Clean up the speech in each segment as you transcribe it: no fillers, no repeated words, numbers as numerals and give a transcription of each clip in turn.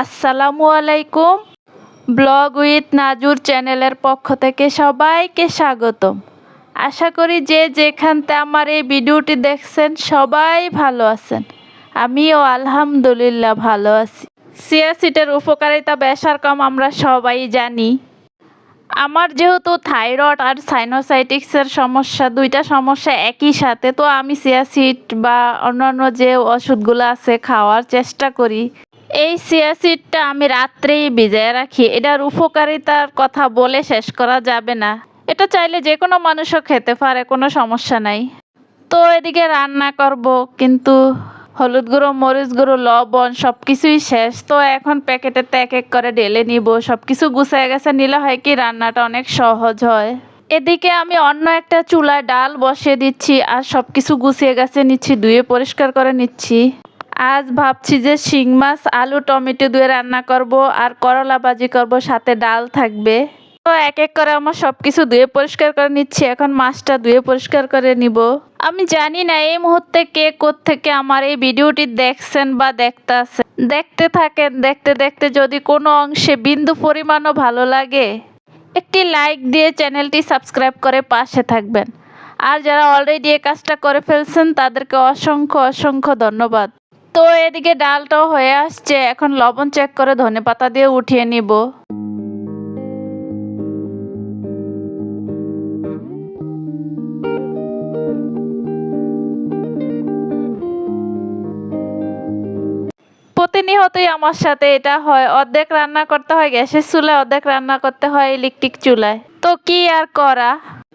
আসসালামু আলাইকুম। Blog with নাজুর চ্যানেলের পক্ষ থেকে সবাইকে স্বাগতম। আশা করি যে যেখানতে আমার এই ভিডিওটি দেখছেন সবাই ভালো আছেন। আমিও আলহামদুলিল্লাহ ভালো আছি। চিয়া সিডের উপকারিতা বেশ আর কম আমরা সবাই জানি। আমার যেহেতু থাইরয়েড আর সাইনোসাইটিক্সের সমস্যা, দুইটা সমস্যা একই সাথে, তো আমি চিয়া সিড বা অন্যান্য যে ওষুধগুলো আছে খাওয়ার চেষ্টা করি। এই চিয়া সিডটা আমি রাত্রেই ভিজায় রাখি। এটার উপকারিতার কথা বলে শেষ করা যাবে না। এটা চাইলে যে কোনো মানুষও খেতে পারে, কোনো সমস্যা নাই। তো এদিকে রান্না করব, কিন্তু হলুদ গুঁড়ো, মরিচ গুঁড়ো, লবণ সব কিছুই শেষ। তো এখন প্যাকেটেতে এক এক করে ঢেলে নিব। সব কিছু গুছিয়ে গেছে নিলে হয় কি রান্নাটা অনেক সহজ হয়। এদিকে আমি অন্য একটা চুলায় ডাল বসিয়ে দিচ্ছি আর সব কিছু গুছিয়ে গেছে নিচ্ছি, ধুয়ে পরিষ্কার করে নিচ্ছি। আজ ভাবছি যে শিং মাছ, আলু, টমেটো দিয়ে রান্না করব আর করলা ভাজি করব, সাথে ডাল থাকবে। তো এক এক করে আমার সব কিছু ধুয়ে পরিষ্কার করে নিচ্ছি। এখন মাছটা ধুয়ে পরিষ্কার করে নিব। আমি জানি না এই মুহূর্তে কে কোত্থেকে আমার এই ভিডিওটি দেখছেন বা দেখতেছেন। দেখতে থাকেন, দেখতে দেখতে যদি কোনো অংশে বিন্দু পরিমাণও ভালো লাগে, একটি লাইক দিয়ে চ্যানেলটি সাবস্ক্রাইব করে পাশে থাকবেন। আর যারা অলরেডি এই কাজটা করে ফেলছেন তাদেরকে অসংখ্য অসংখ্য ধন্যবাদ। তো এদিকে ডালটাও হয়ে আসছে, এখন লবণ চেক করে ধনেপাতা দিয়ে উঠিয়ে নিব। প্রতিনিয়তই আমার সাথে এটা হয়, অর্ধেক রান্না করতে হয় গ্যাসের চুলায়, অর্ধেক রান্না করতে হয় ইলেকট্রিক চুলায়। তো কি আর করা।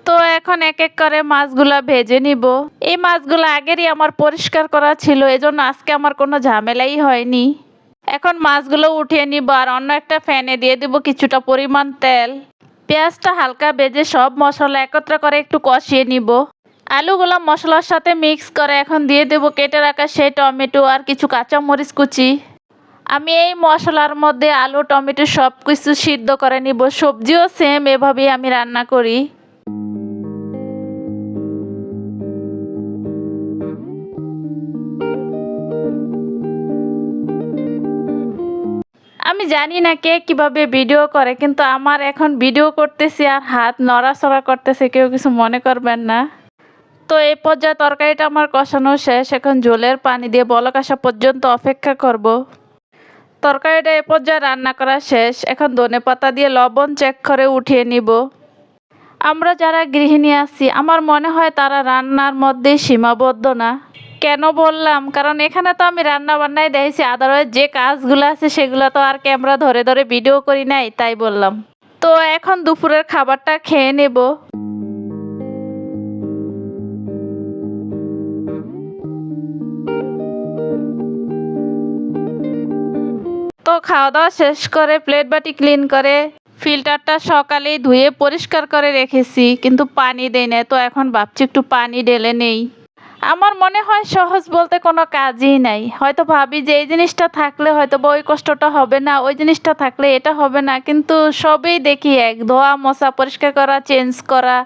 তো এখন এক এক করে মাছগুলা ভেজে নিব। এই মাছগুলো আগেরই আমার পরিষ্কার করা ছিল, এজন্য আজকে আমার কোনো ঝামেলাই হয়নি। এখন মাছগুলো উঠিয়ে নিব আর অন্য একটা ফ্যানে দিয়ে দিব কিছুটা পরিমাণ তেল। পেঁয়াজটা হালকা ভেজে সব মশলা একত্র করে একটু কষিয়ে নিব। আলুগুলো মশলার সাথে মিক্স করে এখন দিয়ে দেব কেটে রাখা সেই টমেটো আর কিছু কাঁচামরিচ কুচি। আমি এই মশলার মধ্যে আলু, টমেটো সব কিছু সিদ্ধ করে নিব। সবজিও সেম এভাবেই আমি রান্না করি। আমি জানি না কে কিভাবে ভিডিও করে, কিন্তু আমার এখন ভিডিও করতেছি আর হাত নড়াচড়া করতেছে, কেউ কিছু মনে করবেন না। তো এই পর্যায়ে তরকারিটা আমার কষানো শেষ। এখন ঝোলের পানি দিয়ে বলক আসা পর্যন্ত অপেক্ষা করব। তরকারিটা এ পর্যায়ে রান্না করা শেষ। এখন ধনেপাতা দিয়ে লবণ চেক করে উঠিয়ে নিব। আমরা যারা গৃহিণী আছি, আমার মনে হয় তারা রান্নার মধ্যে সীমাবদ্ধ না। কেন বললাম, কারণ এখানে তো আমি রান্না বান্নাই দেখেছি, আদারওয়াইজ যে কাজগুলো আছে সেগুলো তো আর ক্যামেরা ধরে ধরে ভিডিও করি নাই, তাই বললাম। তো এখন দুপুরের খাবারটা খেয়ে নেব। তো খাওয়া দাওয়া শেষ করে প্লেট বাটি ক্লিন করে ফিল্টারটা সকালেই ধুয়ে পরিষ্কার করে রেখেছি, কিন্তু পানি দেই না। তো এখন ভাবছি একটু পানি ঢেলে নেই। আমার মনে হয় সহজ বলতে কোনো কাজই নাই। হয়তো ভাবি যে এই জিনিসটা থাকলে হয়তো বা ওই কষ্টটা হবে না, ওই জিনিসটা থাকলে এটা হবে না, কিন্তু সবই দেখি এক, ধোয়া মোছা, পরিষ্কার করা, চেঞ্জ করা।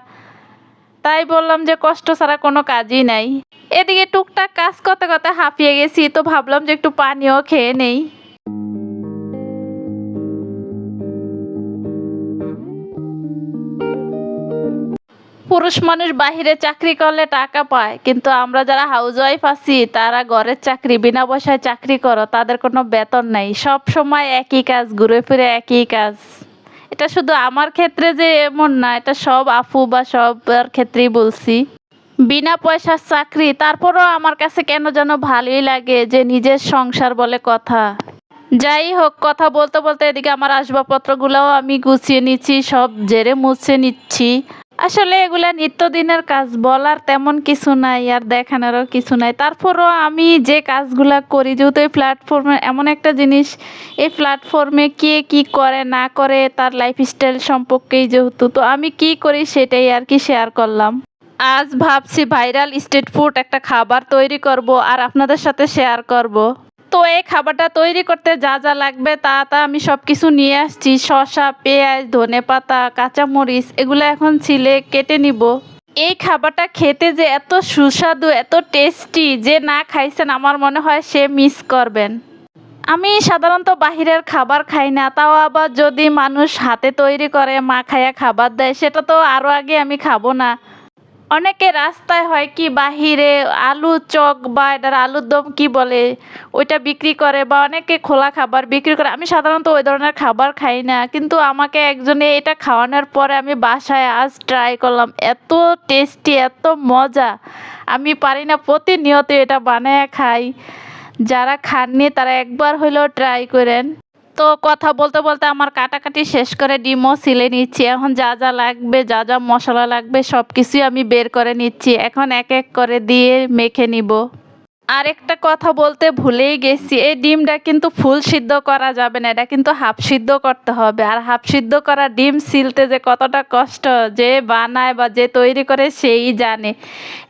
তাই বললাম যে কষ্ট ছাড়া কোনো কাজই নাই। এদিকে টুকটাক কাজ করতে করতে হাঁপিয়ে গেছি, তো ভাবলাম যে একটু পানিও খেয়ে নেই। পুরুষ মানুষ বাহিরে চাকরি করলে টাকা পায়, কিন্তু আমরা যারা হাউসওয়াইফ আছি তারা ঘরের চাকরি, বিনা পয়সায় চাকরি করো, তাদের কোনো বেতন নাই। সব সময় একই কাজ, ঘুরে ফিরে একই কাজ। এটা শুধু আমার ক্ষেত্রে যে এমন না, এটা সব আপু বা সবার ক্ষেত্রেই বলছি। বিনা পয়সার চাকরি, তারপরও আমার কাছে কেন যেন ভালোই লাগে যে নিজের সংসার বলে কথা। যাই হোক, কথা বলতে বলতে এদিকে আমার আসবাবপত্রগুলোও আমি গুছিয়ে নিচ্ছি, সব ঝেড়ে মুছে নিচ্ছি। আসলে এগুলা নিত্যদিনের কাজ, বলার তেমন কিছু নাই আর দেখানোরও কিছু নাই। তারপরও আমি যে কাজগুলা করি, যেহেতু এই প্ল্যাটফর্মে এমন একটা জিনিস, এই প্ল্যাটফর্মে কে কি করে না করে তার লাইফস্টাইল সম্পর্কেই যেহেতু, তো আমি কি করি সেটাই আর কি শেয়ার করলাম। আজ ভাবছি ভাইরাল স্ট্রিট ফুড একটা খাবার তৈরি করব আর আপনাদের সাথে শেয়ার করব। তো এই খাবারটা তৈরি করতে যা যা লাগবে তা তা আমি সব কিছু নিয়ে আসছি। শসা, পেঁয়াজ, ধনেপাতা, কাঁচামরিচ এগুলো এখন ছিলে কেটে নিব। এই খাবারটা খেতে যে এত সুস্বাদু, এত টেস্টি, যে না খাইছেন আমার মনে হয় সে মিস করবেন। আমি সাধারণত বাহিরের খাবার খাই না, তাও আবার যদি মানুষ হাতে তৈরি করে মাখায়া খাবার দেয় সেটা তো আরও আগে আমি খাবো না। অনেকে রাস্তায় হয় কি বাহিরে আলু চক বা এটার আলুর দম কি বলে ওইটা বিক্রি করে, বা অনেকে খোলা খাবার বিক্রি করে। আমি সাধারণত ওই ধরনের খাবার খাই না, কিন্তু আমাকে একজনে এটা খাওয়ানোর পরে আমি বাসায় আজ ট্রাই করলাম, এত টেস্টি এত মজা। আমি পারি না প্রতিনিয়ত এটা বানায় খাই। যারা খাননি তারা একবার হইলেও ট্রাই করেন। তো কথা বলতে বলতে আমার কাটাকাটি শেষ করে ডিমও ছিলে নিচ্ছি। এখন যা যা লাগবে, যা যা মশলা লাগবে সব কিছুই আমি বের করে নিচ্ছি। এখন এক এক করে দিয়ে মেখে নিব। আরেকটা কথা বলতে ভুলেই গেছি, এই ডিমটা কিন্তু ফুল সিদ্ধ করা যাবে না, এটা কিন্তু হাফ সিদ্ধ করতে হবে। আর হাফ সিদ্ধ করা ডিম ছিলতে যে কতটা কষ্ট, যে বানায় বা যে তৈরি করে সেই জানে।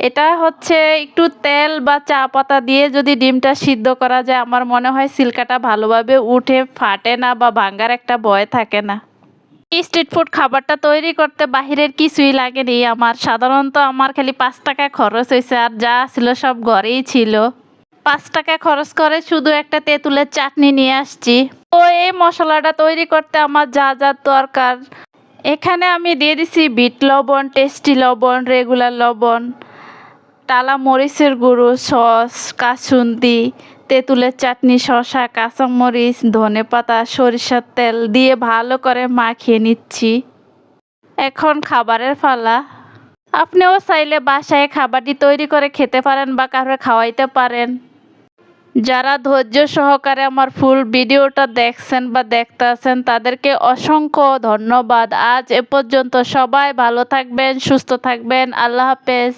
এটা হচ্ছে একটু তেল বা চা পাতা দিয়ে যদি ডিমটা সিদ্ধ করা যায়, আমার মনে হয় সিলকাটা ভালোভাবে উঠে ফাটে না বা ভাঙ্গার একটা ভয় থাকে না। স্ট্রিট ফুড খাবারটা তৈরি করতে বাহিরের কিছুই লাগেনি আমার। সাধারণত আমার খালি 5 টাকা খরচ হয়েছে, আর যা ছিল সব ঘরেই ছিল। 5 টাকা খরচ করে শুধু একটা তেঁতুলের চাটনি নিয়ে আসছি। তো এই মশলাটা তৈরি করতে আমার যা যা দরকার, এখানে আমি দিয়ে দিছি বিট লবণ, টেস্টি লবণ, রেগুলার লবণ, টালা মরিচের গুঁড়ো, সস, কাসুন্দি, তেঁতুলের চাটনি, শসা, কাঁচামরিচ, ধনেপাতা, সরিষার তেল দিয়ে ভালো করে মাখিয়ে নিচ্ছি। এখন খাবারের পালা। আপনিও চাইলে বাসায় খাবারটি তৈরি করে খেতে পারেন বা কারো খাওয়াইতে পারেন। যারা ধৈর্য সহকারে আমার ফুল ভিডিওটা দেখছেন বা দেখতে আছেন তাদেরকে অসংখ্য ধন্যবাদ। আজ এ পর্যন্ত। সবাই ভালো থাকবেন, সুস্থ থাকবেন। আল্লাহ হাফেজ।